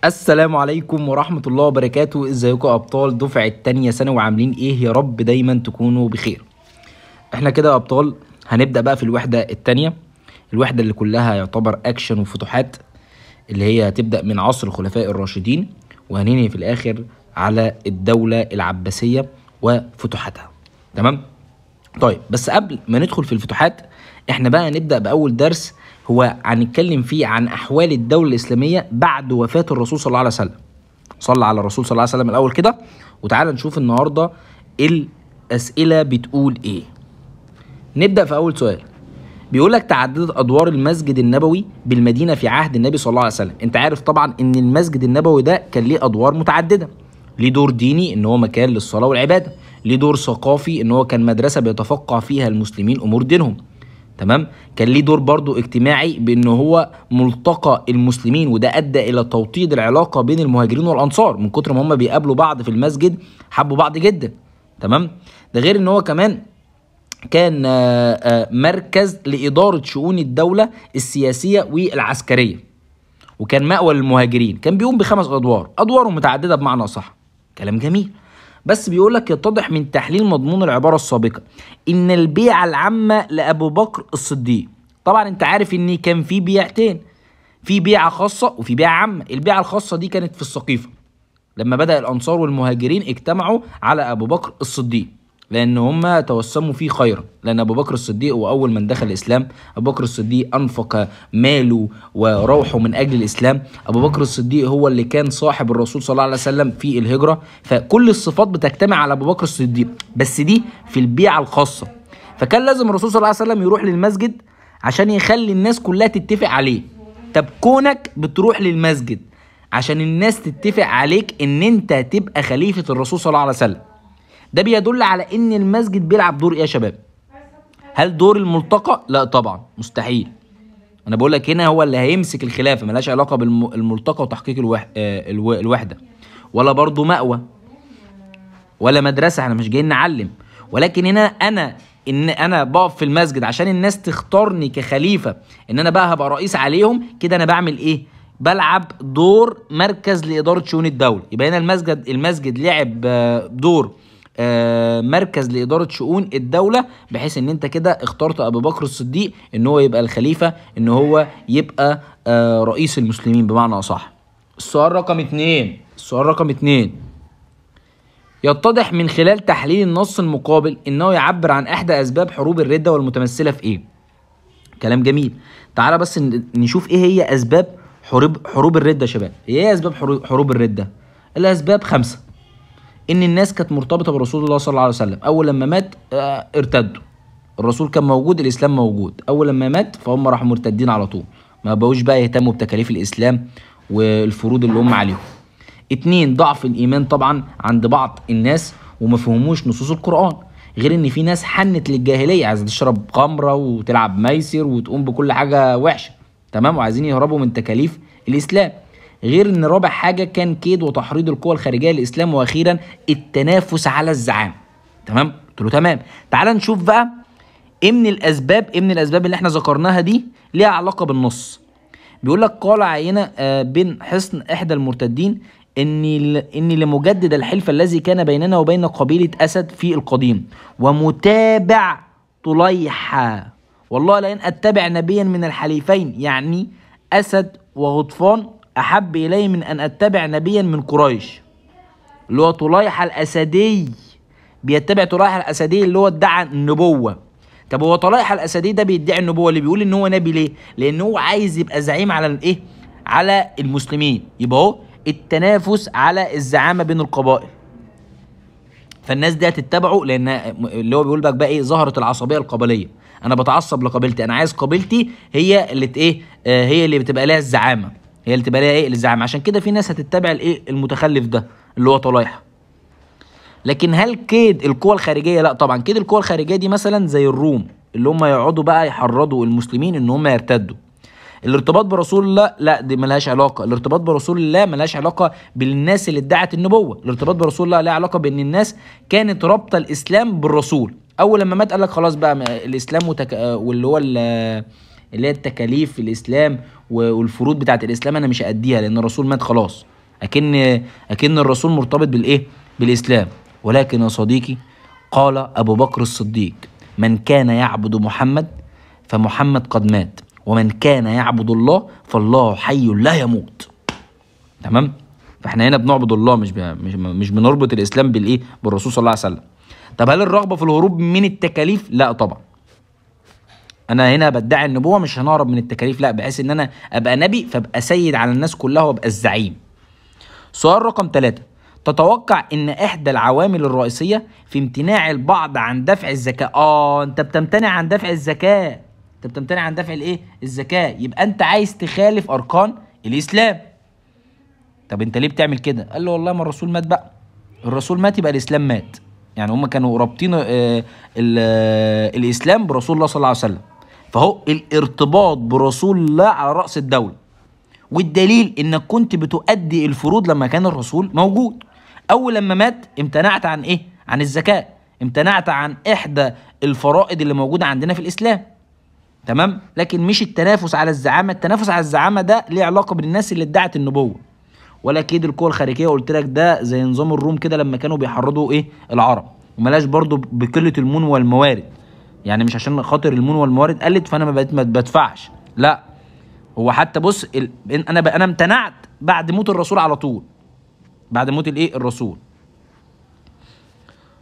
السلام عليكم ورحمة الله وبركاته. ازيكم يا ابطال دفعة تانية ثانوي؟ وعاملين ايه؟ يا رب دايما تكونوا بخير. احنا كده يا ابطال هنبدأ بقى في الوحدة التانية، الوحدة اللي كلها يعتبر اكشن وفتوحات، اللي هي هتبدأ من عصر الخلفاء الراشدين وهننهي في الاخر على الدولة العباسية وفتوحاتها. تمام؟ طيب بس قبل ما ندخل في الفتوحات احنا بقى نبدأ بأول درس، هو هنتكلم فيه عن أحوال الدولة الإسلامية بعد وفاة الرسول صلى الله عليه وسلم. صلى على الرسول صلى الله عليه وسلم الأول كده، وتعالى نشوف النهاردة الأسئلة بتقول إيه. نبدأ في أول سؤال، بيقولك تعددت أدوار المسجد النبوي بالمدينة في عهد النبي صلى الله عليه وسلم. أنت عارف طبعا إن المسجد النبوي ده كان ليه أدوار متعددة. ليه دور ديني إن هو مكان للصلاة والعبادة، ليه دور ثقافي إن هو كان مدرسة بيتفقه فيها المسلمين أمور دينهم. تمام؟ كان ليه دور برضو اجتماعي بانه هو ملتقى المسلمين، وده ادى الى توطيد العلاقه بين المهاجرين والانصار، من كتر ما هم بيقابلوا بعض في المسجد حبوا بعض جدا. تمام؟ ده غير ان هو كمان كان مركز لاداره شؤون الدوله السياسيه والعسكريه، وكان مأوى للمهاجرين. كان بيقوم بخمس ادوار متعدده بمعنى صح. كلام جميل. بس بيقول لك يتضح من تحليل مضمون العباره السابقه ان البيعه العامه لابو بكر الصديق. طبعا انت عارف ان كان في بيعتين، في بيعه خاصه وفي بيعه عامه. البيعه الخاصه دي كانت في السقيفه لما بدأ الانصار والمهاجرين اجتمعوا على ابو بكر الصديق، لان هم توسموا فيه خيرا، لان ابو بكر الصديق هو اول من دخل الاسلام. ابو بكر الصديق انفق ماله وروحه من اجل الاسلام. ابو بكر الصديق هو اللي كان صاحب الرسول صلى الله عليه وسلم في الهجره. فكل الصفات بتجتمع على ابو بكر الصديق، بس دي في البيعه الخاصه. فكان لازم الرسول صلى الله عليه وسلم يروح للمسجد عشان يخلي الناس كلها تتفق عليه. طب كونك بتروح للمسجد عشان الناس تتفق عليك ان انت تبقى خليفة الرسول صلى الله عليه وسلم، ده بيدل على ان المسجد بيلعب دور ايه يا شباب؟ هل دور الملتقى؟ لا طبعا، مستحيل. انا بقول لك هنا هو اللي هيمسك الخلافة، ملهاش علاقة بالملتقى وتحقيق الوحدة، ولا برضو مأوى ولا مدرسة. احنا مش جايين نعلم، ولكن هنا انا بقف في المسجد عشان الناس تختارني كخليفة، ان انا بقى هبقى رئيس عليهم. كده انا بعمل ايه؟ بلعب دور مركز لإدارة شؤون الدولة. يبقى هنا المسجد لعب دور مركز لإدارة شؤون الدولة، بحيث ان انت كده اخترت ابو بكر الصديق ان هو يبقى الخليفة، ان هو يبقى رئيس المسلمين بمعنى اصح. السؤال رقم اتنين، يتضح من خلال تحليل النص المقابل انه يعبر عن احدى اسباب حروب الردة والمتمثلة في ايه؟ كلام جميل. تعالى بس نشوف ايه هي اسباب حروب الردة يا شباب. ايه اسباب حروب الردة؟ الاسباب 5. ان الناس كانت مرتبطة برسول الله صلى الله عليه وسلم، اول لما مات ارتدوا. الرسول كان موجود، الاسلام موجود، اول لما مات فهم راحوا مرتدين على طول، ما بقوش بقى يهتموا بتكاليف الاسلام والفروض اللي هم عليهم. 2، ضعف الايمان طبعا عند بعض الناس وما فهموش نصوص القرآن، غير ان في ناس حنت للجاهلية، عايزة تشرب خمرة وتلعب ميسر وتقوم بكل حاجة وحشة. تمام؟ وعايزين يهربوا من تكاليف الاسلام. غير ان رابع حاجة كان كيد وتحريض القوى الخارجية للاسلام. واخيرا التنافس على الزعامة. تمام؟ قلت له تمام. تعال نشوف بقى ايه من الاسباب اللي احنا ذكرناها دي ليها علاقة بالنص. بيقول لك قال عينة بن حصن احدى المرتدين اني لمجدد الحلف الذي كان بيننا وبين قبيلة اسد في القديم ومتابع طليحة، والله لئن اتبع نبيا من الحليفين، يعني اسد وغطفان، احب الي من ان اتبع نبيا من قريش، اللي هو طليحة الاسدي. بيتبع طليحة الاسدي اللي هو ادعى النبوة. طب هو طليحة الاسدي ده بيدعي النبوة، اللي بيقول ان هو نبي ليه؟ لان هو عايز يبقى زعيم على الايه؟ على المسلمين. يبقى هو التنافس على الزعامة بين القبائل، فالناس دي هتتبعه، لان اللي هو بيقول بقى ايه؟ ظهرت العصبية القبلية. انا بتعصب لقبيلتي، انا عايز قبيلتي هي اللي ايه؟ هي اللي بتبقى لها الزعامة، هي اللي تبقى لها ايه؟ الزعامة. عشان كده في ناس هتتبع الايه؟ المتخلف ده اللي هو طليحة. لكن هل كيد القوى الخارجية؟ لا طبعا. كيد القوى الخارجية دي مثلا زي الروم، اللي هم يقعدوا بقى يحرضوا المسلمين ان هم يرتدوا. الارتباط برسول الله لا، دي ملهاش علاقه. الارتباط برسول الله ملهاش علاقه بالناس اللي ادعت النبوه. الارتباط برسول الله لها علاقه بان الناس كانت رابطه الاسلام بالرسول. اول لما مات قال لك خلاص بقى الاسلام واللي هو اللي هي التكاليف في الاسلام والفروض بتاعت الاسلام انا مش هاديها لان الرسول مات خلاص. اكن الرسول مرتبط بالايه؟ بالاسلام. ولكن يا صديقي قال ابو بكر الصديق: من كان يعبد محمد فمحمد قد مات، ومن كان يعبد الله فالله حي لا يموت. تمام؟ فاحنا هنا بنعبد الله، مش بنربط الاسلام بالايه؟ بالرسول صلى الله عليه وسلم. طب هل الرغبه في الهروب من التكاليف؟ لا طبعا. انا هنا بدعي النبوه، مش هنهرب من التكاليف، لا، بحيث ان انا ابقى نبي فابقى سيد على الناس كلها وابقى الزعيم. سؤال رقم 3: تتوقع ان احدى العوامل الرئيسيه في امتناع البعض عن دفع الزكاه؟ انت بتمتنع عن دفع الزكاه، انت بتمتنع عن دفع الايه؟ الزكاه، يبقى انت عايز تخالف اركان الاسلام. طب انت ليه بتعمل كده؟ قال له والله ما الرسول مات بقى، الرسول مات يبقى الاسلام مات. يعني هم كانوا رابطين الاسلام برسول الله صلى الله عليه وسلم، فهو الارتباط برسول الله على راس الدوله. والدليل انك كنت بتؤدي الفروض لما كان الرسول موجود. اول لما مات امتنعت عن ايه؟ عن الزكاه، امتنعت عن احدى الفرائض اللي موجوده عندنا في الاسلام. تمام؟ لكن مش التنافس على الزعامه، التنافس على الزعامه ده ليه علاقه بالناس اللي ادعت النبوه. ولا كيد القوى الخارجيه قلت لك ده زي نظام الروم كده لما كانوا بيحرضوا ايه؟ العرب. وملاش برضو بقله المون والموارد، يعني مش عشان خاطر المون والموارد قلت فانا ما بدفعش، لا. هو حتى بص انا امتنعت بعد موت الرسول على طول، بعد موت الايه؟ الرسول.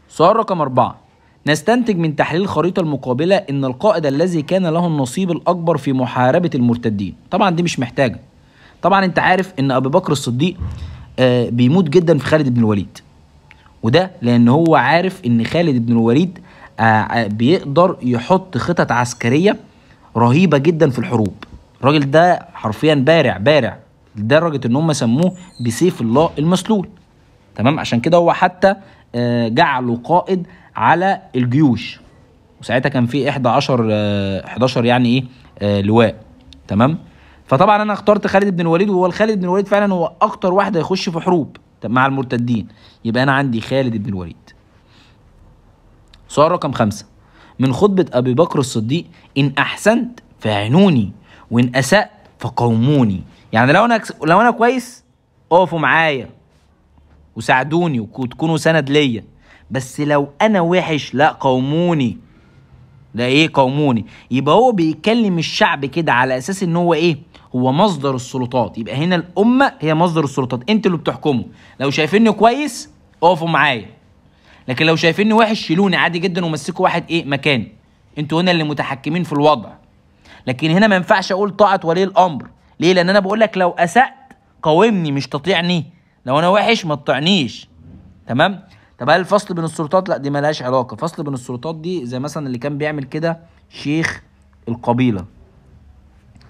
سؤال رقم 4: نستنتج من تحليل الخريطة المقابلة ان القائد الذي كان له النصيب الاكبر في محاربة المرتدين. طبعا دي مش محتاجة. طبعا انت عارف ان ابو بكر الصديق بيموت جدا في خالد بن الوليد، وده لان هو عارف ان خالد بن الوليد بيقدر يحط خطط عسكرية رهيبة جدا في الحروب. الراجل ده حرفيا بارع لدرجة ان هم سموه بسيف الله المسلول. تمام؟ عشان كده هو حتى جعله قائد على الجيوش، وساعتها كان في 11 يعني ايه لواء. تمام؟ فطبعا انا اخترت خالد بن الوليد، وهو خالد بن الوليد فعلا هو اكتر واحد هيخش في حروب مع المرتدين، يبقى انا عندي خالد بن الوليد. سؤال رقم 5: من خطبة ابي بكر الصديق: ان احسنت فاعينوني وان اسأت فقوموني. يعني لو انا كويس اقفوا معايا وساعدوني وتكونوا سند ليا، بس لو انا وحش لا قوموني. ده ايه قوموني؟ يبقى هو بيكلم الشعب كده على اساس ان هو ايه؟ هو مصدر السلطات. يبقى هنا الامه هي مصدر السلطات، انتوا اللي بتحكموا. لو شايفيني كويس اقفوا معايا، لكن لو شايفيني وحش شيلوني عادي جدا ومسكوا واحد ايه مكاني. انتوا هنا اللي متحكمين في الوضع. لكن هنا ما ينفعش اقول طاعه ولي الامر. ليه؟ لان انا بقول لك لو اسأت قاومني مش تطيعني، لو انا وحش ما تطيعنيش. تمام؟ طب هل الفصل بين السلطات؟ لا، دي مالهاش علاقه. فصل بين السلطات دي زي مثلا اللي كان بيعمل كده شيخ القبيله.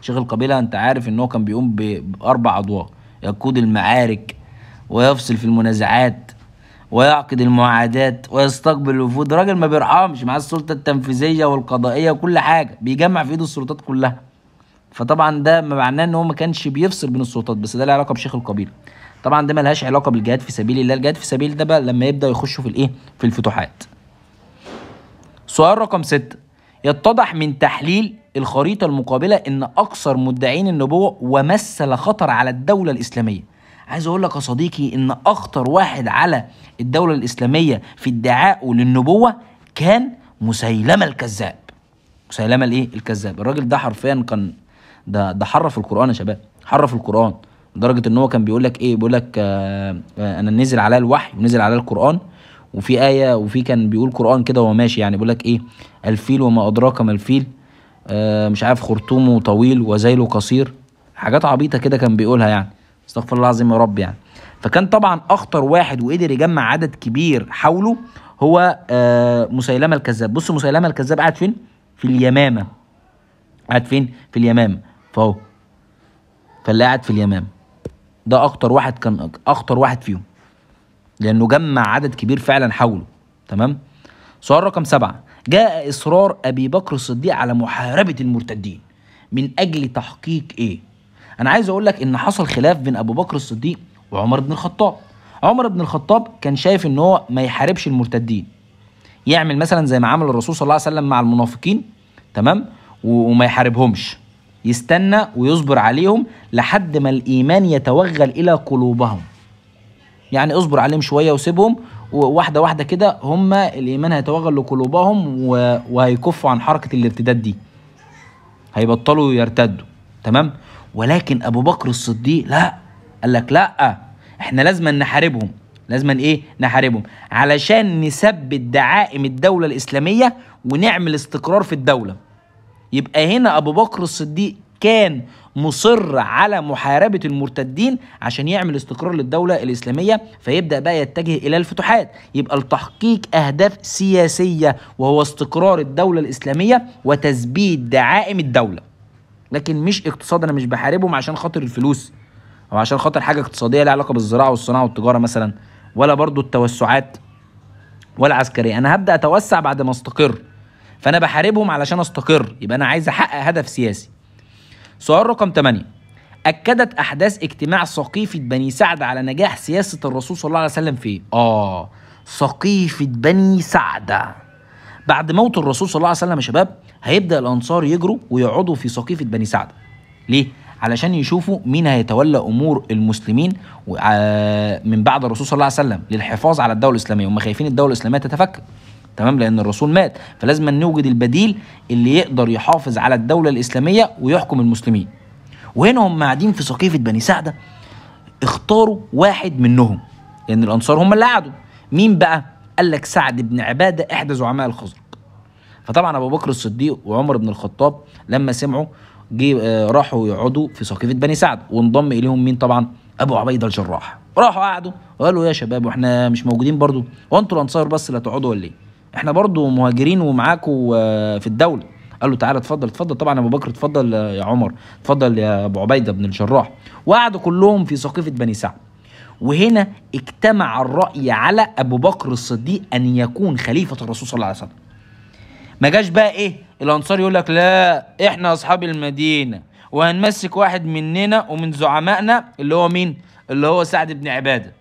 شيخ القبيله انت عارف ان هو كان بيقوم باربع ادوار: يقود المعارك، ويفصل في المنازعات، ويعقد المعاهدات، ويستقبل الوفود. راجل ما بيرحمش، معاه السلطه التنفيذيه والقضائيه وكل حاجه، بيجمع في ايده السلطات كلها. فطبعا ده معناه ان هو ما كانش بيفصل بين السلطات، بس ده له علاقه بشيخ القبيله. طبعا ده ملهاش علاقه بالجهاد في سبيل الله. الجهاد في سبيل ده بقى لما يبدا يخشوا في الايه؟ في الفتوحات. سؤال رقم 6: يتضح من تحليل الخريطه المقابله ان اكثر مدعين النبوه ومثل خطر على الدوله الاسلاميه. عايز اقول لك يا صديقي ان اخطر واحد على الدوله الاسلاميه في ادعائه للنبوه كان مسيلمه الكذاب. مسيلمه الايه؟ الكذاب. الراجل ده حرفيا كان ده حرف القران يا شباب، حرف القران لدرجه ان هو كان بيقول لك ايه؟ بيقول لك انا نزل عليا الوحي ونزل عليا القران، وفي ايه وفي كان بيقول قران كده وهو ماشي، يعني بيقول لك ايه؟ الفيل وما ادراك ما الفيل، مش عارف خرطومه طويل وذيله قصير، حاجات عبيطه كده كان بيقولها يعني. استغفر الله العظيم يا رب يعني. فكان طبعا اخطر واحد وقدر يجمع عدد كبير حوله هو مسيلمه الكذاب. بص مسيلمه الكذاب قاعد فين؟ في اليمامه. قاعد فين؟ في اليمامه. فهو فاللي قاعد في اليمامه ده اخطر واحد، كان اخطر واحد فيهم لانه جمع عدد كبير فعلا حوله. تمام؟ سؤال رقم 7: جاء اصرار ابي بكر الصديق على محاربه المرتدين من اجل تحقيق ايه؟ انا عايز اقول لك ان حصل خلاف بين ابو بكر الصديق وعمر بن الخطاب. عمر بن الخطاب كان شايف ان هو ما يحاربش المرتدين، يعمل مثلا زي ما عمل الرسول صلى الله عليه وسلم مع المنافقين، تمام، وما يحاربهمش. يستنى ويصبر عليهم لحد ما الايمان يتوغل الى قلوبهم. يعني اصبر عليهم شويه وسيبهم، وواحده واحده كده هم الايمان هيتوغل لقلوبهم وهيكفوا عن حركه الارتداد دي، هيبطلوا يرتدوا. تمام. ولكن ابو بكر الصديق لا، قال لك لا، احنا لازم نحاربهم. لازم ايه؟ نحاربهم علشان نثبت دعائم الدوله الاسلاميه ونعمل استقرار في الدوله. يبقى هنا ابو بكر الصديق كان مصر على محاربة المرتدين عشان يعمل استقرار للدولة الإسلامية، فيبدأ بقى يتجه إلى الفتوحات. يبقى لتحقيق أهداف سياسية، وهو استقرار الدولة الإسلامية وتثبيت دعائم الدولة، لكن مش اقتصاد. أنا مش بحاربهم عشان خاطر الفلوس أو عشان خاطر حاجة اقتصادية لها علاقة بالزراعة والصناعة والتجارة مثلا، ولا برضو التوسعات ولا عسكرية. أنا هبدأ أتوسع بعد ما استقر، فأنا بحاربهم علشان استقر، يبقى أنا عايز أحقق هدف سياسي. سؤال رقم 8: أكدت أحداث اجتماع سقيفة بني سعد على نجاح سياسة الرسول صلى الله عليه وسلم في سقيفة بني سعد. بعد موت الرسول صلى الله عليه وسلم يا شباب، هيبدأ الأنصار يجروا ويقعدوا في سقيفة بني سعد. ليه؟ علشان يشوفوا مين هيتولى أمور المسلمين من بعد الرسول صلى الله عليه وسلم للحفاظ على الدولة الإسلامية. هم خايفين الدولة الإسلامية تتفكك، تمام، لأن الرسول مات، فلازم نوجد البديل اللي يقدر يحافظ على الدولة الإسلامية ويحكم المسلمين. وهنا هم قاعدين في سقيفة بني سعدة، اختاروا واحد منهم، لأن الأنصار هم اللي قعدوا. مين بقى؟ قال لك سعد بن عبادة، إحدى زعماء الخزرج. فطبعا أبو بكر الصديق وعمر بن الخطاب لما سمعوا راحوا يقعدوا في سقيفة بني سعد، وانضم إليهم مين؟ طبعا أبو عبيدة الجراح. راحوا قعدوا وقالوا يا شباب، واحنا مش موجودين برضو؟ وانتوا الأنصار بس اللي هتقعدوا ولا ايه؟ احنا برضو مهاجرين ومعاكم في الدولة. قال له تعالى اتفضل. اتفضل طبعا ابو بكر، اتفضل يا عمر، اتفضل يا ابو عبيده بن الجراح. وقعدوا كلهم في سقيفه بني سعد. وهنا اجتمع الراي على ابو بكر الصديق ان يكون خليفه الرسول صلى الله عليه وسلم. ما جاش بقى ايه الانصار يقول لك لا احنا اصحاب المدينه وهنمسك واحد مننا ومن زعمائنا اللي هو مين؟ اللي هو سعد بن عباده.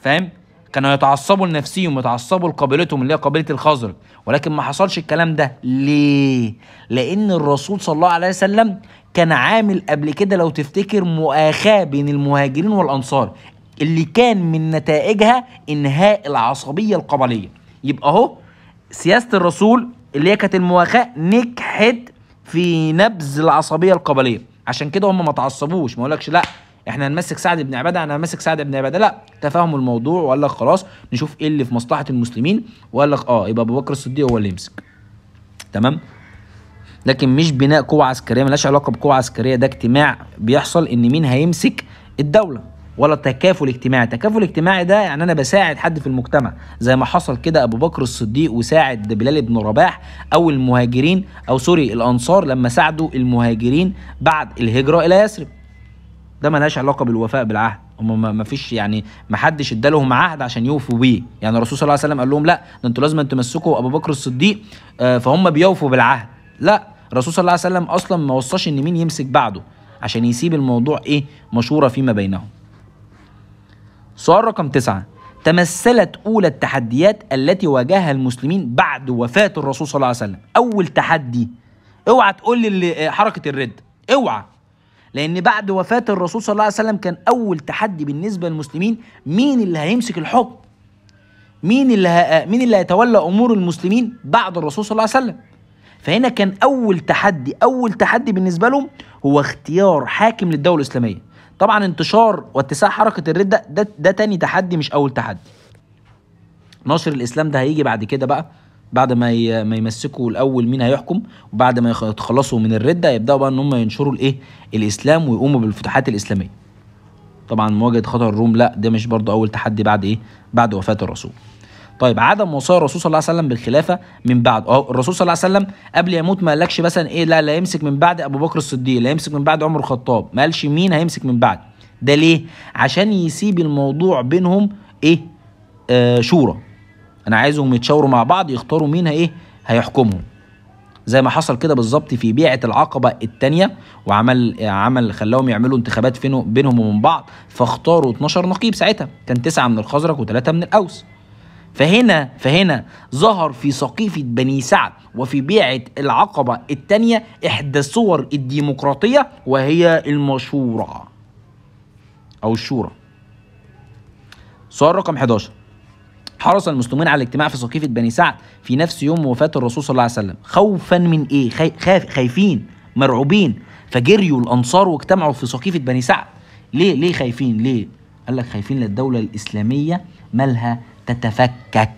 فاهم؟ كانوا يتعصبوا لنفسهم ويتعصبوا لقبيلتهم اللي هي قبيله الخزرج، ولكن ما حصلش الكلام ده. ليه؟ لأن الرسول صلى الله عليه وسلم كان عامل قبل كده لو تفتكر مؤاخاة بين المهاجرين والأنصار، اللي كان من نتائجها إنهاء العصبية القبلية. يبقى أهو سياسة الرسول اللي هي كانت المؤاخاة نجحت في نبذ العصبية القبلية. عشان كده هم ما تعصبوش، ما يقولكش لا احنا هنمسك سعد بن عباده، انا همسك سعد بن عباده، لا، تفاهموا الموضوع وقال لك خلاص نشوف ايه اللي في مصلحه المسلمين، وقال لك يبقى ابو بكر الصديق هو اللي يمسك. تمام. لكن مش بناء قوه عسكريه، ملهاش علاقه بقوه عسكريه، ده اجتماع بيحصل ان مين هيمسك الدوله، ولا تكافل اجتماعي. تكافل اجتماعي ده يعني انا بساعد حد في المجتمع، زي ما حصل كده ابو بكر الصديق وساعد بلال بن رباح، او المهاجرين او سوري الانصار لما ساعدوا المهاجرين بعد الهجره الى يثرب. ده ملهاش علاقه بالوفاء بالعهد. هم ما فيش يعني ما حدش ادالهم عهد عشان يوفوا بيه. يعني الرسول صلى الله عليه وسلم قال لهم لا ده انتوا لازم تمسكوا ابو بكر الصديق فهم بيوفوا بالعهد. لا، الرسول صلى الله عليه وسلم اصلا ما وصاش ان مين يمسك بعده عشان يسيب الموضوع مشوره فيما بينهم. سؤال رقم 9: تمثلت اولى التحديات التي واجهها المسلمين بعد وفاه الرسول صلى الله عليه وسلم. اول تحدي، اوعى تقول لي حركه الرد، اوعى، لأن بعد وفاة الرسول صلى الله عليه وسلم كان أول تحدي بالنسبة للمسلمين مين اللي هيمسك الحكم؟ مين اللي هيتولى أمور المسلمين بعد الرسول صلى الله عليه وسلم؟ فهنا كان أول تحدي بالنسبة لهم هو اختيار حاكم للدولة الإسلامية. طبعا انتشار واتساع حركة الردة ده تاني تحدي مش أول تحدي. نشر الإسلام ده هيجي بعد كده بقى، بعد ما يمسكوا الاول مين هيحكم، وبعد ما يتخلصوا من الرده يبداوا بقى ان هم ينشروا الاسلام ويقوموا بالفتوحات الاسلاميه. طبعا مواجهه خطر الروم لا، ده مش برضو اول تحدي بعد وفاه الرسول. طيب عدم وصايا الرسول صلى الله عليه وسلم بالخلافه من بعد. الرسول صلى الله عليه وسلم قبل يموت ما قالكش مثلا لا يمسك من بعد ابو بكر الصديق، لا يمسك من بعد عمر الخطاب، ما قالش مين هيمسك من بعد. ده ليه؟ عشان يسيب الموضوع بينهم شورى. انا عايزهم يتشاوروا مع بعض يختاروا مين هيحكمهم، زي ما حصل كده بالظبط في بيعة العقبة الثانية، وعمل خلاهم يعملوا انتخابات بينهم ومن بعض، فاختاروا 12 نقيب. ساعتها كان 9 من الخزرج و3 من الأوس. فهنا ظهر في سقيفة بني سعد وفي بيعة العقبة الثانية إحدى صور الديمقراطية، وهي المشورة أو الشورى. سؤال رقم 11: حرص المسلمون على الاجتماع في سقيفة بني سعد في نفس يوم وفاة الرسول صلى الله عليه وسلم خوفا من ايه؟ خايفين مرعوبين، فجريوا الانصار واجتمعوا في سقيفة بني سعد. ليه خايفين؟ ليه؟ قال لك خايفين للدولة الإسلامية مالها تتفكك،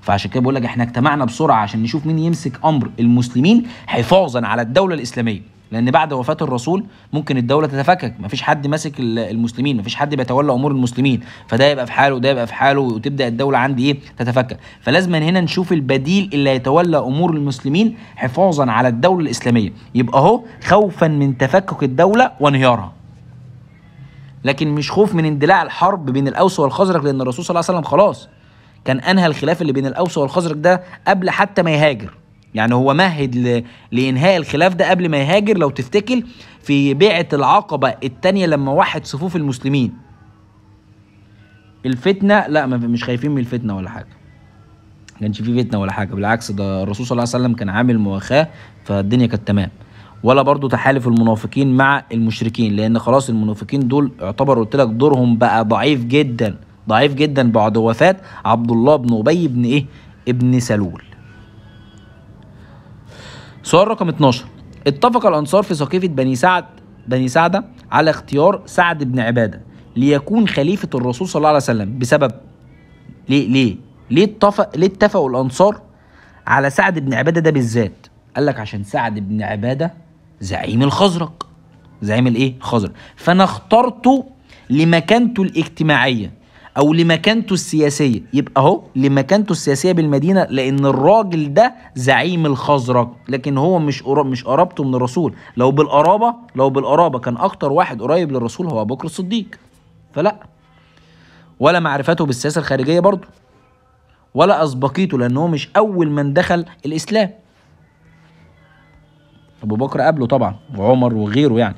فعشان كده بقول لك احنا اجتمعنا بسرعة عشان نشوف مين يمسك امر المسلمين حفاظا على الدولة الإسلامية، لان بعد وفاة الرسول ممكن الدولة تتفكك، مفيش حد ماسك المسلمين، مفيش حد بيتولى امور المسلمين، فده يبقى في حاله وده يبقى في حاله، وتبدأ الدولة عندي ايه؟ تتفكك. فلازم هنا نشوف البديل اللي يتولى امور المسلمين حفاظا على الدولة الإسلامية، يبقى اهو خوفا من تفكك الدولة وانهيارها، لكن مش خوف من اندلاع الحرب بين الأوس والخزرج، لان الرسول صلى الله عليه وسلم خلاص كان انهى الخلاف اللي بين الأوس والخزرج ده قبل حتى ما يهاجر، يعني هو مهد لإنهاء الخلاف ده قبل ما يهاجر. لو تفتكر في بيعة العقبة الثانية لما وحد صفوف المسلمين. الفتنة لا، مش خايفين من الفتنة ولا حاجة، ما كانش في فتنة ولا حاجة، بالعكس ده الرسول صلى الله عليه وسلم كان عامل مواخاة، فالدنيا كانت تمام. ولا برضو تحالف المنافقين مع المشركين، لأن خلاص المنافقين دول يعتبر قلت لك دورهم بقى ضعيف جدا ضعيف جدا بعد وفاة عبد الله بن أبي بن إيه؟ ابن سلول. سؤال رقم 12: اتفق الأنصار في سقيفة بني سعدة على اختيار سعد بن عبادة ليكون خليفة الرسول صلى الله عليه وسلم بسبب ليه اتفقوا الأنصار على سعد بن عبادة ده بالذات؟ قال لك عشان سعد بن عبادة زعيم الخزرج، زعيم الايه؟ الخزرج، فانا اخترته لمكانته الاجتماعية او لمكانته السياسية، يبقى اهو لمكانته السياسية بالمدينة، لان الراجل ده زعيم الخزرج، لكن هو مش قرابته من الرسول. لو بالقرابة كان اكتر واحد قريب للرسول هو ابو بكر الصديق، فلا. ولا معرفته بالسياسة الخارجية برضه، ولا اسبقيته، لان هو مش اول من دخل الاسلام، ابو بكر قبله طبعا وعمر وغيره يعني.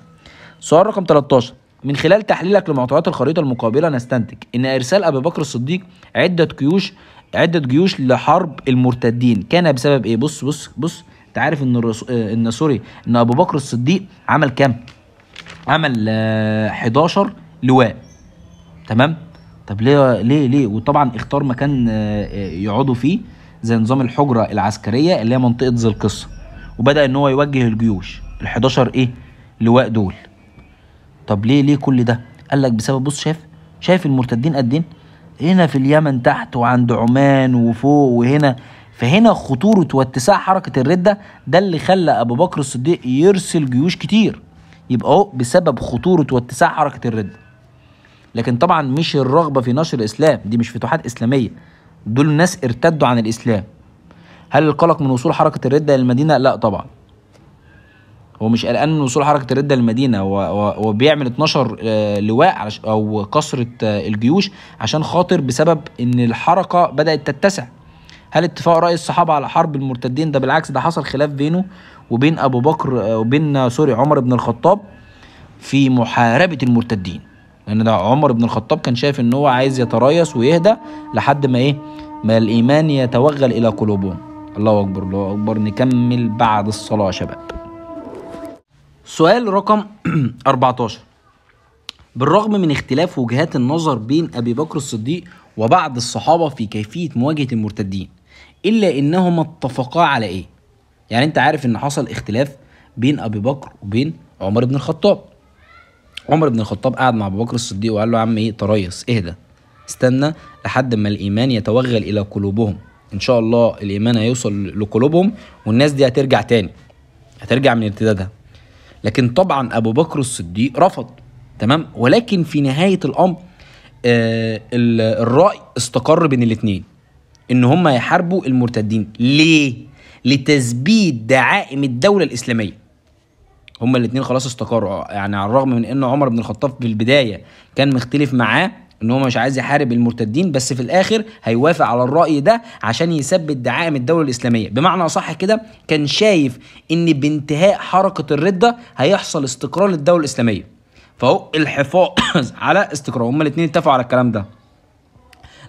سؤال رقم 13: من خلال تحليلك لمعطيات الخريطة المقابلة نستنتج ان ارسال ابي بكر الصديق عدة جيوش لحرب المرتدين كان بسبب ايه؟ بص انت عارف ان ابو بكر الصديق عمل كام؟ عمل 11 لواء، تمام؟ طب ليه وطبعا اختار مكان يقعدوا فيه زي نظام الحجرة العسكرية اللي هي منطقة ذي القصة، وبدأ ان هو يوجه الجيوش ال11 ايه؟ لواء دول. طب ليه كل ده؟ قال لك بسبب، بص شايف المرتدين قد ايه؟ هنا في اليمن تحت، وعند عمان وفوق وهنا، فهنا خطورة واتساع حركة الردة ده اللي خلى ابو بكر الصديق يرسل جيوش كتير، يبقى اهو بسبب خطورة واتساع حركة الردة. لكن طبعا مش الرغبة في نشر الاسلام، دي مش فتوحات اسلامية، دول الناس ارتدوا عن الاسلام. هل القلق من وصول حركة الردة للمدينة؟ لا طبعا، هو مش قلقان من وصول حركة الردة للمدينة، هو بيعمل 12 لواء أو كثرة الجيوش عشان خاطر بسبب إن الحركة بدأت تتسع. هل اتفاق رأي الصحابة على حرب المرتدين؟ ده بالعكس، ده حصل خلاف بينه وبين أبو بكر وبين عمر بن الخطاب في محاربة المرتدين، لأن ده عمر بن الخطاب كان شايف إن هو عايز يتريث ويهدى لحد ما الإيمان يتوغل إلى قلوبهم. الله أكبر الله أكبر. نكمل بعد الصلاة يا شباب. سؤال رقم 14: بالرغم من اختلاف وجهات النظر بين أبي بكر الصديق وبعض الصحابة في كيفية مواجهة المرتدين، إلا إنهما اتفقا على إيه؟ يعني أنت عارف إن حصل اختلاف بين أبي بكر وبين عمر بن الخطاب. عمر بن الخطاب قعد مع أبو بكر الصديق وقال له يا عم إيه؟ تريث، اهدى، استنى لحد ما الإيمان يتوغل إلى قلوبهم، إن شاء الله الإيمان هيوصل لقلوبهم والناس دي هترجع تاني، هترجع من ارتدادها. لكن طبعا ابو بكر الصديق رفض، تمام؟ ولكن في نهاية الامر الرأي استقر بين الاثنين ان هم يحاربوا المرتدين. ليه؟ لتثبيت دعائم الدولة الاسلامية. هم الاثنين خلاص استقروا، يعني على الرغم من ان عمر بن الخطاب في البداية كان مختلف معاه ان هو مش عايز يحارب المرتدين، بس في الاخر هيوافق على الرأي ده عشان يثبت دعائم الدولة الاسلامية. بمعنى صح كده، كان شايف ان بانتهاء حركة الردة هيحصل استقرار للدولة الاسلامية، فهو الحفاظ على استقرار. هما الاثنين اتفقوا على الكلام ده.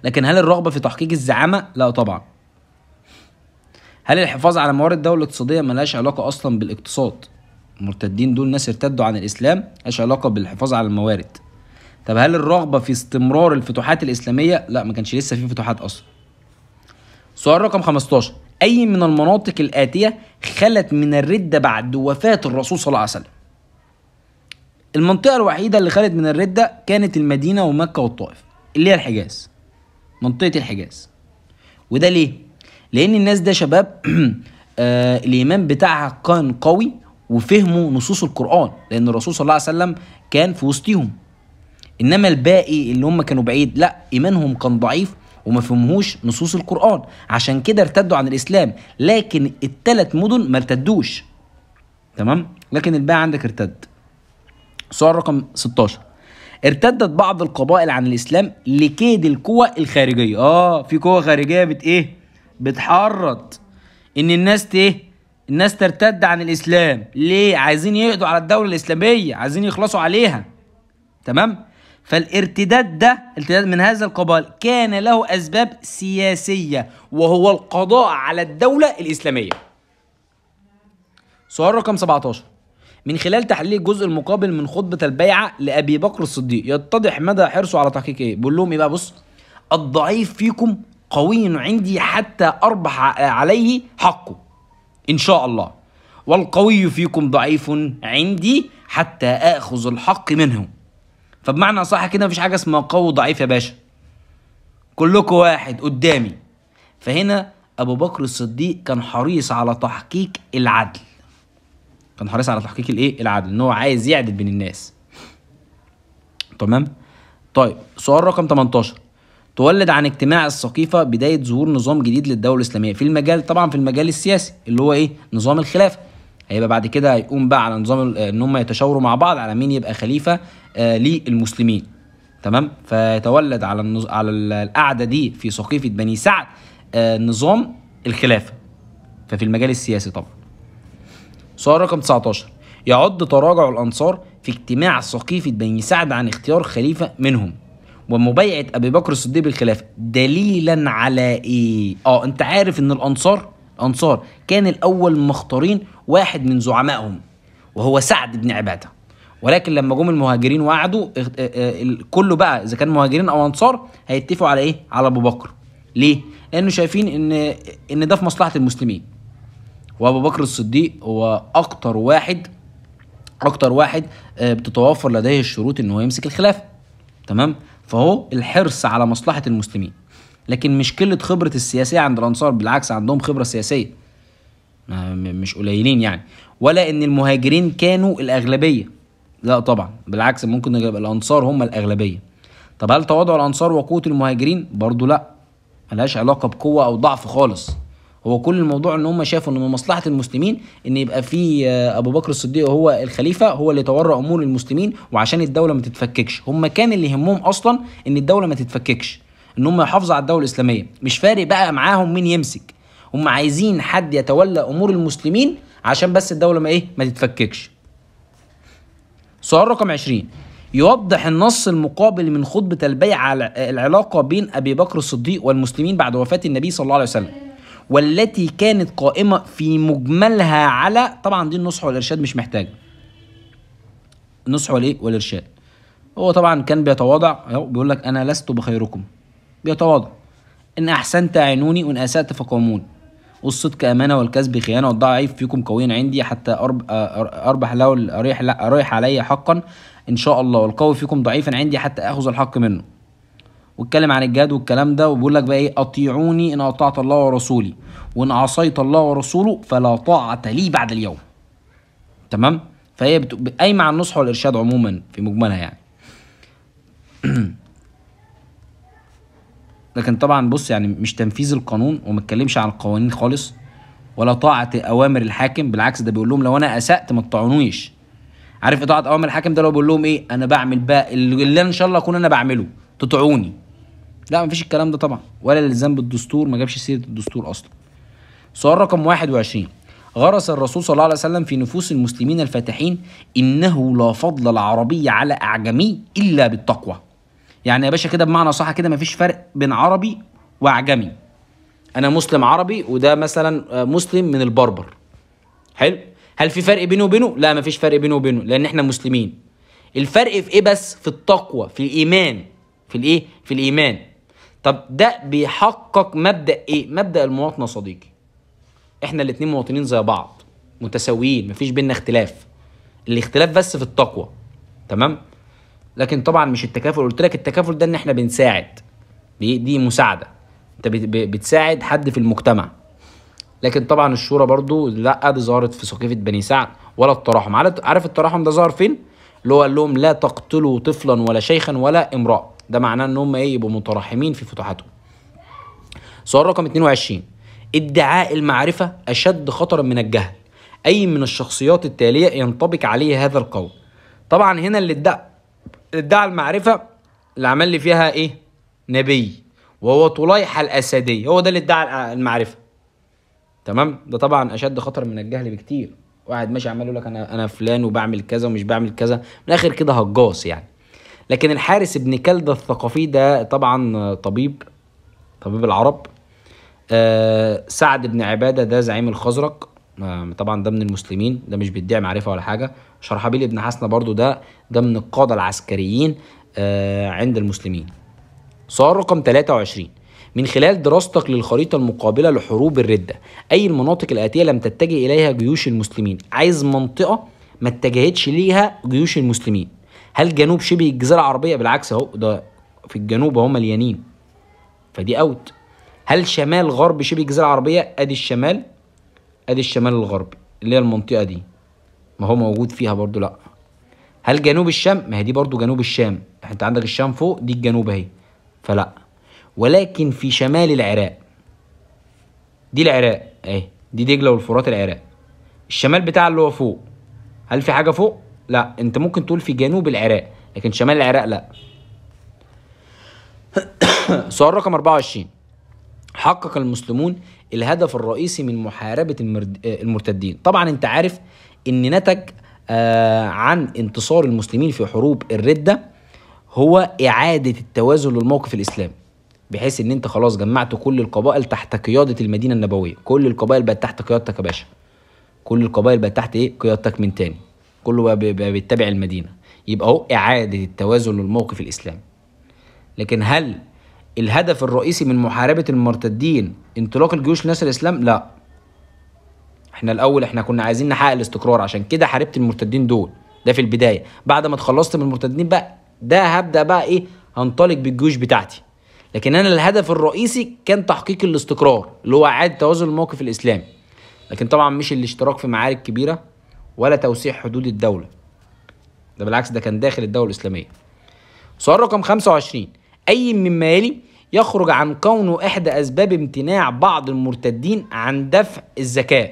لكن هل الرغبه في تحقيق الزعامه؟ لا طبعا. هل الحفاظ على موارد الدوله الاقتصاديه ملهاش علاقه اصلا بالاقتصاد؟ المرتدين دول ناس ارتدوا عن الاسلام، ملهاش علاقه بالحفاظ على الموارد. طب هل الرغبه في استمرار الفتوحات الاسلاميه؟ لا، ما كانش لسه في فتوحات اصلا. سؤال رقم 15، اي من المناطق الاتيه خلت من الرده بعد وفاه الرسول صلى الله عليه وسلم؟ المنطقه الوحيده اللي خلت من الرده كانت المدينه ومكه والطائف، اللي هي الحجاز، منطقه الحجاز. وده ليه؟ لان الناس ده شباب الايمان بتاعها كان قوي وفهموا نصوص القران، لان الرسول صلى الله عليه وسلم كان في وسطهم. انما الباقي اللي هم كانوا بعيد، لا، ايمانهم كان ضعيف وما فهموش نصوص القران، عشان كده ارتدوا عن الاسلام. لكن الثلاث مدن ما ارتدوش، تمام، لكن الباقي عندك ارتد. سؤال رقم 16، ارتدت بعض القبائل عن الاسلام لكيد القوى الخارجيه. في قوة خارجيه بتحرض ان الناس ترتد عن الاسلام. ليه؟ عايزين يقضوا على الدوله الاسلاميه، عايزين يخلصوا عليها، تمام. فالارتداد من هذا القبائل كان له اسباب سياسيه، وهو القضاء على الدوله الاسلاميه. سؤال رقم 17، من خلال تحليل الجزء المقابل من خطبة البيعة لأبي بكر الصديق يتضح مدى حرصه على تحقيق ايه؟ بيقول لهم ايه بقى؟ بص، الضعيف فيكم قوي عندي حتى أربح عليه حقه إن شاء الله، والقوي فيكم ضعيف عندي حتى آخذ الحق منه. فبمعنى صح كده مفيش حاجة اسمها قوي وضعيف يا باشا، كلكم واحد قدامي. فهنا أبو بكر الصديق كان حريص على تحقيق العدل، كان حريص على تحقيق العدل، ان هو عايز يعدل بين الناس، تمام. طيب سؤال رقم 18، تولد عن اجتماع السقيفة بداية ظهور نظام جديد للدولة الإسلامية في المجال، طبعا في المجال السياسي، اللي هو ايه؟ نظام الخلافة. هيبقى بعد كده هيقوم بقى على نظام ان هم يتشاوروا مع بعض على مين يبقى خليفة للمسلمين، تمام. فيتولد على القعدة دي في سقيفة بني سعد نظام الخلافة، ففي المجال السياسي طبعا. سؤال رقم 19، يعد تراجع الأنصار في اجتماع سقيفة بني سعد عن اختيار خليفة منهم ومبايعة أبي بكر الصديق بالخلافة دليلا على إيه؟ أنت عارف إن الأنصار كان الأول مختارين واحد من زعمائهم وهو سعد بن عبادة، ولكن لما جم المهاجرين وقعدوا كله بقى إذا كان مهاجرين أو أنصار هيتفقوا على إيه؟ على أبو بكر. ليه؟ لأنه شايفين إن ده في مصلحة المسلمين، وابو بكر الصديق هو اكتر واحد بتتوفر لديه الشروط ان هو يمسك الخلافه، تمام. فهو الحرص على مصلحه المسلمين، لكن مش قله خبره السياسيه عند الانصار، بالعكس عندهم خبره سياسيه مش قليلين يعني. ولا ان المهاجرين كانوا الاغلبيه، لا طبعا، بالعكس ممكن يبقى الانصار هم الاغلبيه. طب هل تواضع الانصار وقوه المهاجرين؟ برضو لا، ملهاش علاقه بقوه او ضعف خالص. هو كل الموضوع ان هم شافوا ان من مصلحه المسلمين ان يبقى في ابو بكر الصديق هو الخليفه، هو اللي يتورى امور المسلمين، وعشان الدوله ما تتفككش. هم كان اللي يهمهم اصلا ان الدوله ما تتفككش، ان هم يحافظوا على الدوله الاسلاميه، مش فارق بقى معاهم مين يمسك، هم عايزين حد يتولى امور المسلمين عشان بس الدوله ما تتفككش. سؤال رقم 20، يوضح النص المقابل من خطبه البيعه العلاقه بين ابي بكر الصديق والمسلمين بعد وفاه النبي صلى الله عليه وسلم، والتي كانت قائمة في مجملها على، طبعا دي النصح والإرشاد مش محتاجة، النصح والإرشاد. هو طبعا كان بيتواضع، بيقول لك أنا لست بخيركم، بيتواضع. إن أحسنت أعينوني وإن أسأت فقومون، والصدق أمانة والكذب خيانة والضعيف فيكم قوي عندي حتى أربح له أريح علي حقا إن شاء الله، والقوي فيكم ضعيفا عندي حتى أخذ الحق منه. واتكلم عن الجهاد والكلام ده، وبيقول لك بقى ايه؟ اطيعوني ان اطعت الله ورسولي، وان عصيت الله ورسوله فلا طاعة لي بعد اليوم، تمام. فهي قايمه على النصح والارشاد عموما في مجملها يعني. لكن طبعا بص، يعني مش تنفيذ القانون، وما اتكلمش عن القوانين خالص، ولا طاعة اوامر الحاكم. بالعكس ده بيقول لهم لو انا اسأت ما تطعنونيش. عارف طاعة اوامر الحاكم ده لو بيقول لهم ايه؟ انا بعمل بقى اللي ان شاء الله اكون انا بعمله، تطيعوني. لا مفيش الكلام ده طبعا، ولا الالتزام بالدستور، ما جابش سيره الدستور اصلا. سؤال رقم 21، غرس الرسول صلى الله عليه وسلم في نفوس المسلمين الفاتحين انه لا فضل العربي على اعجمي الا بالتقوى. يعني يا باشا كده بمعنى صح كده مفيش فرق بين عربي واعجمي. انا مسلم عربي وده مثلا مسلم من البربر. حلو. هل في فرق بينه وبينه؟ لا، مفيش فرق بينه وبينه، لان احنا مسلمين. الفرق في ايه بس؟ في التقوى، في الايمان. في الايه؟ في الايمان. طب ده بيحقق مبدأ ايه؟ مبدأ المواطنة يا صديقي. احنا الاتنين مواطنين زي بعض، متساويين، مفيش بيننا اختلاف. الاختلاف بس في التقوى. تمام. لكن طبعا مش التكافل. قلت لك التكافل ده ان احنا بنساعد، دي مساعدة، انت بتساعد حد في المجتمع. لكن طبعا الشورى برضو لا، دي ظهرت في سقيفة بني سعد. ولا التراحم. عارف التراحم ده ظهر فين؟ اللي هو قال لهم لا تقتلوا طفلا ولا شيخا ولا امرأة. ده معناه ان هم ايه؟ يبقوا متراحمين في فتوحاتهم. سؤال رقم 22. ادعاء المعرفة أشد خطرا من الجهل، أي من الشخصيات التالية ينطبق عليه هذا القول؟ طبعا هنا اللي ادعى المعرفة اللي عمل لي فيها ايه؟ نبي، وهو طليحة الأسدي. هو ده اللي ادعى المعرفة. تمام. ده طبعا أشد خطر من الجهل بكتير. واحد ماشي عمال يقول لك انا فلان وبعمل كذا ومش بعمل كذا، من الاخر كده هجاص يعني. لكن الحارس بن كلدة الثقفي ده طبعا طبيب العرب. سعد بن عبادة ده زعيم الخزرج، طبعا ده من المسلمين، ده مش بيدعي معرفة ولا حاجة. شرحبيل بن حسنة برضو ده من القادة العسكريين عند المسلمين. سؤال رقم 23. من خلال دراستك للخريطة المقابلة لحروب الردة، أي المناطق الآتية لم تتجه إليها جيوش المسلمين؟ عايز منطقة ما اتجهتش ليها جيوش المسلمين. هل جنوب شبه الجزيرة العربية؟ بالعكس اهو، ده في الجنوب اهو مليانين، فدي اوت. هل شمال غرب شبه الجزيرة العربية؟ ادي الشمال، ادي الشمال الغربي اللي هي المنطقة دي، ما هو موجود فيها برضو. لا. هل جنوب الشام؟ ما هي دي برضو جنوب الشام، انت عندك الشام فوق، دي الجنوب اهي، فلا. ولكن في شمال العراق، دي العراق اهي، دي دجلة والفرات العراق، الشمال بتاع اللي هو فوق. هل في حاجة فوق؟ لا. انت ممكن تقول في جنوب العراق، لكن شمال العراق لا. سؤال رقم 24. حقق المسلمون الهدف الرئيسي من محاربة المرتدين. طبعا انت عارف ان نتج عن انتصار المسلمين في حروب الردة هو إعادة التوازن للموقف الإسلامي، بحيث ان انت خلاص جمعت كل القبائل تحت قيادة المدينة النبوية. كل القبائل بقت تحت قيادتك يا باشا، كل القبائل بقت تحت ايه؟ قيادتك من تاني، كله بقى بيتبع المدينة. يبقى هو إعادة التوازن للموقف الإسلامي. لكن هل الهدف الرئيسي من محاربة المرتدين انطلاق الجيوش لنصر الإسلام؟ لا. احنا الأول كنا عايزين نحقق الاستقرار، عشان كده حاربت المرتدين دول. ده في البداية. بعد ما اتخلصت من المرتدين بقى، ده هبدأ بقى ايه؟ هنطلق بالجيوش بتاعتي. لكن انا الهدف الرئيسي كان تحقيق الاستقرار، اللي هو اعاده توازن الموقف الاسلامي. لكن طبعا مش الاشتراك في معارك كبيره ولا توسيع حدود الدوله، ده بالعكس ده كان داخل الدوله الاسلاميه. سؤال رقم 25. اي مما يلي يخرج عن كونه احدى اسباب امتناع بعض المرتدين عن دفع الزكاه؟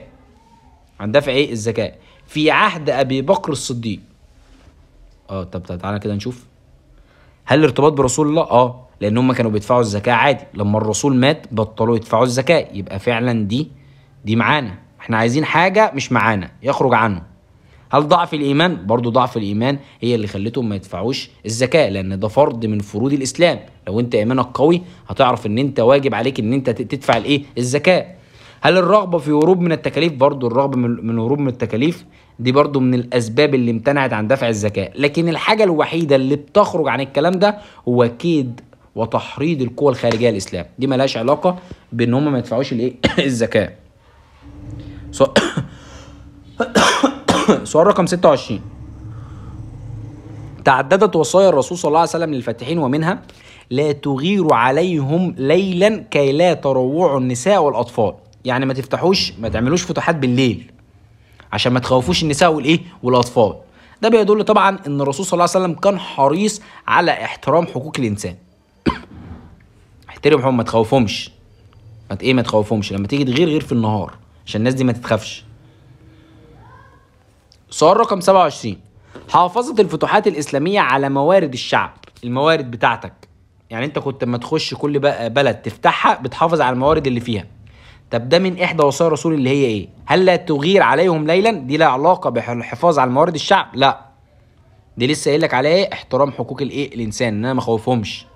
عن دفع ايه؟ الزكاه في عهد ابي بكر الصديق. طب تعالى كده نشوف. هل الارتباط برسول الله؟ لان هم كانوا بيدفعوا الزكاه عادي، لما الرسول مات بطلوا يدفعوا الزكاه. يبقى فعلا دي معانا. احنا عايزين حاجه مش معانا يخرج عنه. هل ضعف الايمان؟ برضو ضعف الايمان هي اللي خلتهم ما يدفعوش الزكاه، لان ده فرض من فروض الاسلام. لو انت ايمانك قوي هتعرف ان انت واجب عليك ان انت تدفع الايه؟ الزكاه. هل الرغبه في هروب من التكاليف؟ برضو الرغبه من هروب من التكاليف دي برضو من الاسباب اللي امتنعت عن دفع الزكاه. لكن الحاجه الوحيده اللي بتخرج عن الكلام ده هو كيد وتحريض القوى الخارجيه للاسلام. دي ملهاش علاقه بان هم ما يدفعوش الايه؟ الزكاه. سؤال رقم 26. تعددت وصايا الرسول صلى الله عليه وسلم للفاتحين، ومنها لا تغيروا عليهم ليلا كي لا تروعوا النساء والاطفال. يعني ما تفتحوش، ما تعملوش فتوحات بالليل عشان ما تخوفوش النساء والايه؟ والاطفال. ده بيدل طبعا ان الرسول صلى الله عليه وسلم كان حريص على احترام حقوق الانسان. احترمهم، ما تخوفهمش. ما تخوفهمش لما تيجي تغير، غير في النهار عشان الناس دي ما تتخافش. سؤال رقم 27. حافظت الفتوحات الإسلامية على موارد الشعب. الموارد بتاعتك، يعني انت كنت لما تخش كل بلد تفتحها بتحافظ على الموارد اللي فيها. طب ده من احدى وصايا الرسول اللي هي ايه؟ هل لا تغير عليهم ليلا؟ دي لا علاقة بالحفاظ على موارد الشعب؟ لا، دي لسه قايل لك عليها ايه؟ احترام حقوق الايه؟ الانسان، ان انا ما اخوفهمش.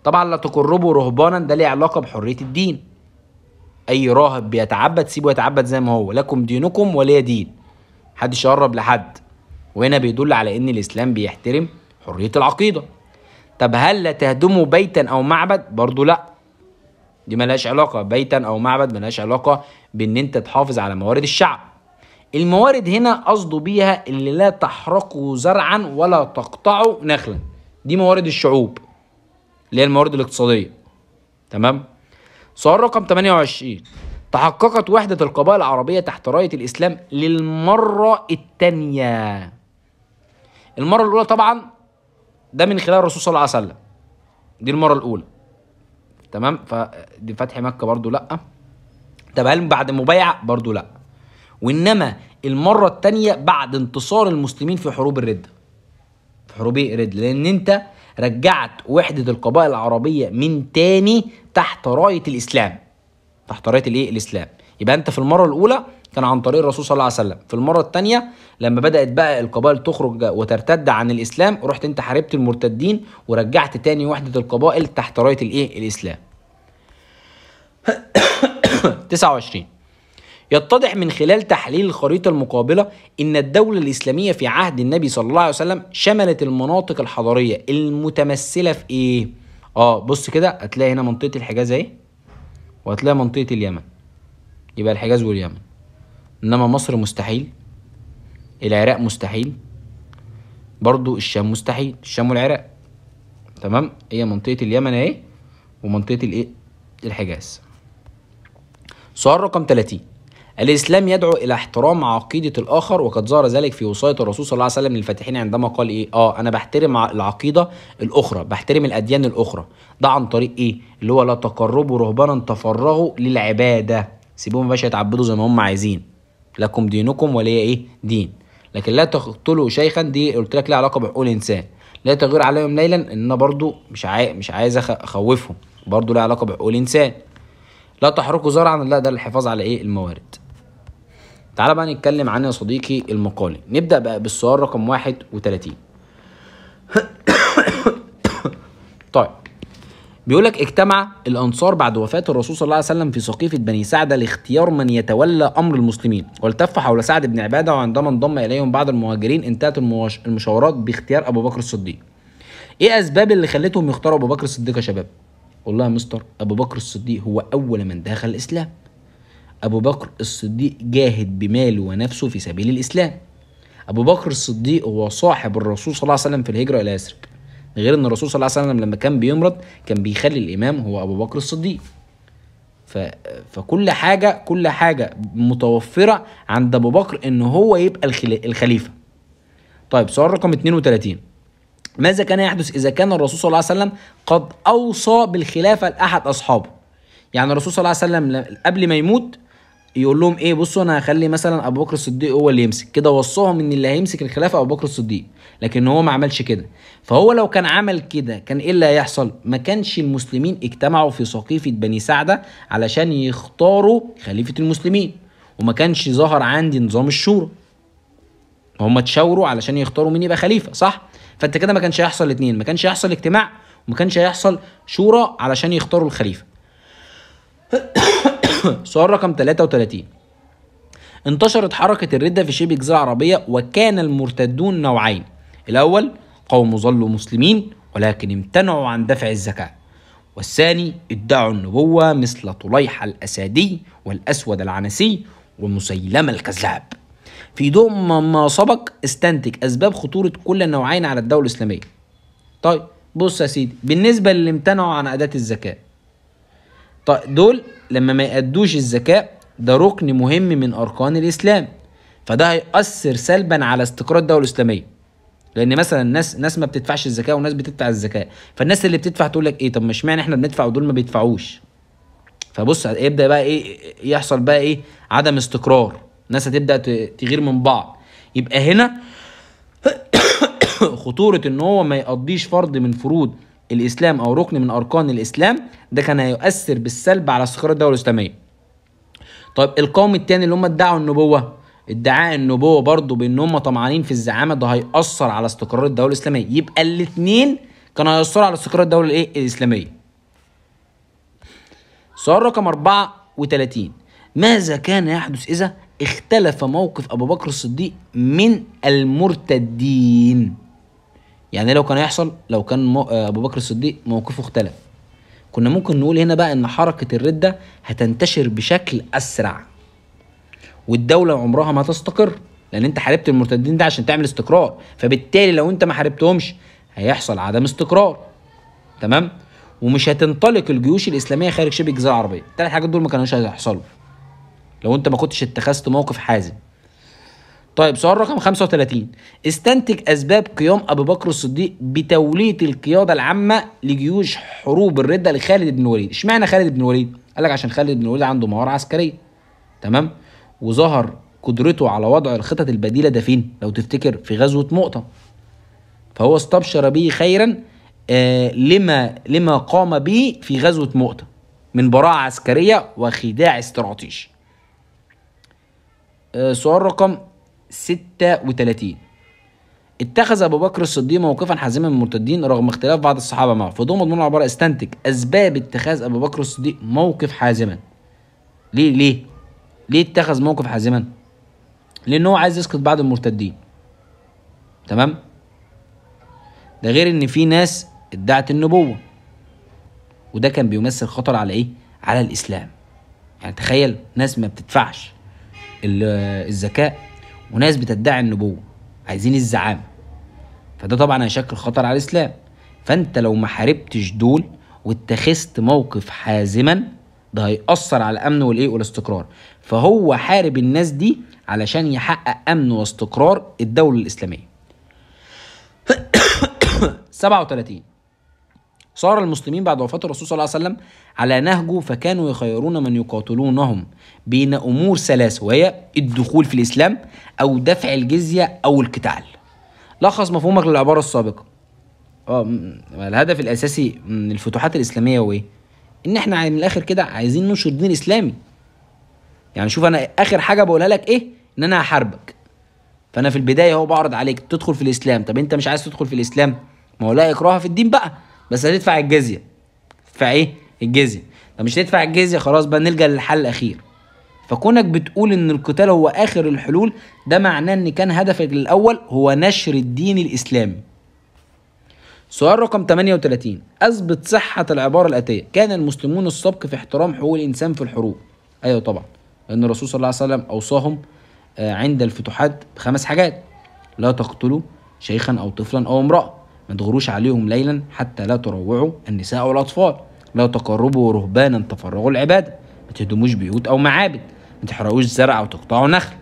طبعا لا تقربوا رهبانا، ده ليه علاقه بحريه الدين. اي راهب بيتعبد سيبه يتعبد زي ما هو، لكم دينكم ولي دين، محدش يقرب لحد. وهنا بيدل على ان الاسلام بيحترم حريه العقيده. طب هل لا تهدموا بيتا او معبد؟ برضو لا، دي ملهاش علاقه، بيتا او معبد ملهاش علاقه بان انت تحافظ على موارد الشعب. الموارد هنا قصده بيها اللي لا تحرقوا زرعا ولا تقطعوا نخلا، دي موارد الشعوب اللي هي الموارد الاقتصاديه. تمام. سؤال رقم 28. تحققت وحدة القبائل العربية تحت راية الإسلام للمرة الثانية. المرة الأولى طبعا ده من خلال الرسول صلى الله عليه وسلم، دي المرة الأولى. تمام. فدي فتح مكة برضو لأ. طب هل بعد مبايعة؟ برضو لأ. وإنما المرة الثانية بعد انتصار المسلمين في حروب الردة. في حروب الردة، لأن أنت رجعت وحدة القبائل العربية من تاني تحت راية الإسلام، تحت راية الايه؟ الإسلام. يبقى أنت في المرة الأولى كان عن طريق الرسول صلى الله عليه وسلم، في المرة الثانية لما بدأت بقى القبائل تخرج وترتد عن الإسلام، رحت أنت حاربت المرتدين ورجعت تاني وحدة القبائل تحت راية الايه؟ الإسلام. 29. يتضح من خلال تحليل الخريطة المقابلة إن الدولة الإسلامية في عهد النبي صلى الله عليه وسلم شملت المناطق الحضارية المتمثلة في إيه؟ بص كده، هتلاقي هنا منطقة الحجاز أهي، وهتلاقي منطقة اليمن، يبقى الحجاز واليمن. إنما مصر مستحيل، العراق مستحيل، برضو الشام مستحيل، الشام والعراق. تمام. هي منطقة اليمن أهي، ومنطقة الإيه؟ الحجاز. سؤال رقم 30. الإسلام يدعو إلى احترام عقيدة الآخر، وقد ظهر ذلك في وصاية الرسول صلى الله عليه وسلم للفاتحين عندما قال إيه؟ أنا بحترم العقيدة الأخرى، بحترم الأديان الأخرى. ده عن طريق إيه؟ اللي هو لا تقربوا رهبانا تفرغوا للعبادة، سيبوهم باشا يتعبدوا زي ما هم عايزين، لكم دينكم ولي إيه؟ دين. لكن لا تقتلوا شيخا، دي قلت لك لها علاقة بحقوق الإنسان. لا تغير عليهم ليلا، إن أنا برضو مش عايز أخوفهم، برضو لها علاقة بحقوق الإنسان. لا تحرقوا زرعا، لا ده الحفاظ على إيه؟ الموارد. تعال بقى نتكلم عن يا صديقي المقالي. نبدأ بقى بالسؤال رقم 31. طيب، بيقولك اجتمع الأنصار بعد وفاة الرسول صلى الله عليه وسلم في سقيفة بني سعدة لاختيار من يتولى أمر المسلمين، والتف حول سعد بن عبادة، وعندما انضم إليهم بعض المهاجرين انتهت المشاورات باختيار أبو بكر الصديق. إيه أسباب اللي خلتهم يختاروا أبو بكر الصديق يا شباب؟ والله يا مستر، أبو بكر الصديق هو أول من دخل الإسلام. أبو بكر الصديق جاهد بماله ونفسه في سبيل الإسلام. أبو بكر الصديق هو صاحب الرسول صلى الله عليه وسلم في الهجرة إلى يثرب، غير أن الرسول صلى الله عليه وسلم لما كان بيمرض كان بيخلي الإمام هو أبو بكر الصديق. فكل حاجة متوفرة عند أبو بكر إن هو يبقى الخليفة. طيب، سؤال رقم 32. ماذا كان يحدث إذا كان الرسول صلى الله عليه وسلم قد أوصى بالخلافة لأحد أصحابه؟ يعني الرسول صلى الله عليه وسلم قبل ما يموت يقول لهم ايه؟ بصوا انا هخلي مثلا ابو بكر الصديق هو اللي يمسك، كده وصاهم ان اللي هيمسك الخلافه ابو بكر الصديق، لكن هو ما عملش كده. فهو لو كان عمل كده كان ايه اللي هيحصل؟ ما كانش المسلمين اجتمعوا في سقيفه بني سعده علشان يختاروا خليفه المسلمين، وما كانش ظهر عندي نظام الشورى. هم تشاوروا علشان يختاروا مين يبقى خليفه، صح؟ فانت كده ما كانش هيحصل الاثنين، ما كانش هيحصل اجتماع وما كانش هيحصل شورى علشان يختاروا الخليفه. سؤال رقم 33. انتشرت حركة الردة في شبه الجزيرة العربية، وكان المرتدون نوعين. الأول قوم ظلوا مسلمين ولكن امتنعوا عن دفع الزكاة، والثاني ادعوا النبوة مثل طليحة الأسادي والأسود العنسي ومسيلمة الكذاب. في ضوء ما سبق استنتج أسباب خطورة كل النوعين على الدولة الإسلامية. طيب بص يا سيدي، بالنسبة اللي امتنعوا عن أداء الزكاة، طيب دول لما ما يأدوش الزكاة ده ركن مهم من أركان الإسلام، فده هيأثر سلبا على استقرار الدولة الإسلامية. لأن مثلا ناس ما بتدفعش الزكاة وناس بتدفع الزكاة، فالناس اللي بتدفع تقول لك إيه؟ طب مش معنى إحنا بندفع ودول ما بيدفعوش؟ فبص يبدأ بقى إيه يحصل بقى إيه؟ عدم استقرار، الناس هتبدأ تغير من بعض. يبقى هنا خطورة إن هو ما يقضيش فرض من فروض الإسلام أو ركن من أركان الإسلام، ده كان هيؤثر بالسلب على استقرار الدولة الإسلامية. طيب القوم الثاني اللي هم ادعوا النبوة، ادعاء النبوة برضو بان هم طمعانين في الزعامة، ده هيأثر على استقرار الدولة الإسلامية. يبقى الاتنين كانوا هيأثروا على استقرار الدولة الإسلامية. سؤال رقم 34: ماذا كان يحدث إذا اختلف موقف أبو بكر الصديق من المرتدين؟ يعني لو كان يحصل، لو كان أبو بكر الصديق موقفه اختلف، كنا ممكن نقول هنا بقى إن حركة الردة هتنتشر بشكل أسرع، والدولة عمرها ما تستقر، لأن أنت حاربت المرتدين ده عشان تعمل استقرار، فبالتالي لو أنت ما حاربتهمش هيحصل عدم استقرار. تمام؟ ومش هتنطلق الجيوش الإسلامية خارج شبه الجزيرة العربية. الثلاث حاجات دول ما كانوش هيحصلوا لو أنت ما كنتش اتخذت موقف حازم. طيب سؤال رقم 35: استنتج أسباب قيام أبو بكر الصديق بتولية القيادة العامة لجيوش حروب الردة لخالد بن الوليد. اشمعنى خالد بن الوليد؟ قال لك عشان خالد بن الوليد عنده مهارة عسكرية. تمام؟ وظهر قدرته على وضع الخطط البديلة ده فين؟ لو تفتكر في غزوة مؤتة. فهو استبشر به خيرا لما قام به في غزوة مؤتة من براعة عسكرية وخداع استراتيجي. سؤال رقم 36: اتخذ أبو بكر الصديق موقفا حازما من المرتدين رغم اختلاف بعض الصحابة معه. فضم مضمون العبارة: استنتج أسباب اتخاذ أبو بكر الصديق موقف حازما. ليه اتخذ موقف حازما؟ لأنه هو عايز يسقط بعض المرتدين. تمام؟ ده غير إن في ناس ادعت النبوة، وده كان بيمثل خطر على إيه؟ على الإسلام. يعني تخيل ناس ما بتدفعش الزكاة وناس بتدعي النبوة، عايزين الزعامة، فده طبعا هيشكل خطر على الإسلام. فأنت لو ما حاربتش دول واتخذت موقف حازما، ده هيأثر على الأمن والاستقرار. فهو حارب الناس دي علشان يحقق أمن واستقرار الدولة الإسلامية. 37: صار المسلمين بعد وفاة الرسول صلى الله عليه وسلم على نهجه، فكانوا يخيرون من يقاتلونهم بين أمور ثلاث، وهي الدخول في الإسلام أو دفع الجزية أو القتال. لخص مفهومك للعبارة السابقة. الهدف الأساسي من الفتوحات الإسلامية هو إيه؟ إن إحنا من الآخر كده عايزين ننشر الدين الإسلامي. يعني شوف أنا آخر حاجة بقولها لك إيه؟ إن أنا هحاربك. فأنا في البداية هو بعرض عليك تدخل في الإسلام. طب أنت مش عايز تدخل في الإسلام؟ ما هو لا إكراه في الدين بقى، بس هتدفع الجزية. تدفع إيه؟ الجزية. طب مش تدفع الجزية، خلاص بقى نلجأ للحل الأخير. فكونك بتقول إن القتال هو آخر الحلول، ده معناه إن كان هدفك الأول هو نشر الدين الإسلامي. سؤال رقم 38: أثبت صحة العبارة الآتية: كان المسلمون السبق في احترام حقوق الإنسان في الحروب. أيوة طبعا، لأن الرسول صلى الله عليه وسلم أوصاهم عند الفتوحات ب5 حاجات: لا تقتلوا شيخا أو طفلا أو امرأة، ما تغروش عليهم ليلا حتى لا تروعوا النساء والأطفال، لا تقربوا رهبانا تفرغوا العبادة، ما تهدموش بيوت أو معابد، ما تحرقوش زرع أو تقطعوا نخل.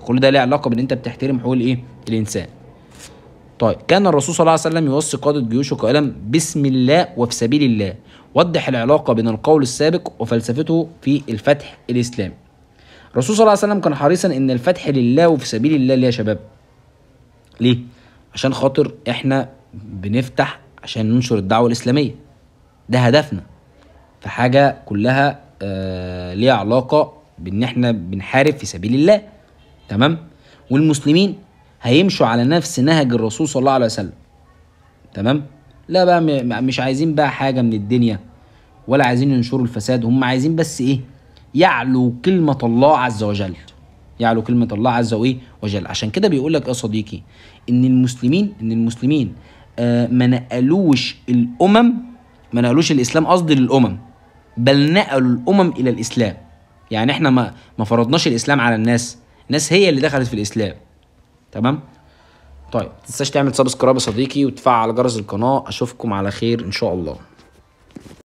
كل ده ليه علاقة بأن أنت بتحترم حقوق الإنسان. طيب كان الرسول صلى الله عليه وسلم يوصي قادة جيوشه قائلا: بسم الله وفي سبيل الله. وضح العلاقة بين القول السابق وفلسفته في الفتح الإسلامي. الرسول صلى الله عليه وسلم كان حريصا ان الفتح لله وفي سبيل الله. ليه يا شباب؟ ليه؟ عشان خاطر احنا بنفتح عشان ننشر الدعوة الإسلامية، ده هدفنا. فحاجة كلها ليها علاقة بان احنا بنحارب في سبيل الله. تمام؟ والمسلمين هيمشوا على نفس نهج الرسول صلى الله عليه وسلم. تمام؟ لا بقى مش عايزين بقى حاجة من الدنيا، ولا عايزين ينشروا الفساد. هم عايزين بس ايه؟ يعلو كلمة الله عز وجل. يعلو كلمة الله عز وجل. عشان كده بيقول لك يا صديقي ان المسلمين ما نقلوش الامم، ما نقلوش الاسلام قصدي للامم، بل نقلوا الامم الى الاسلام. يعني احنا ما فرضناش الاسلام على الناس هي اللي دخلت في الاسلام. تمام؟ طيب متنساش تعمل سبسكرايب يا صديقي وتفعل جرس القناة. اشوفكم على خير ان شاء الله.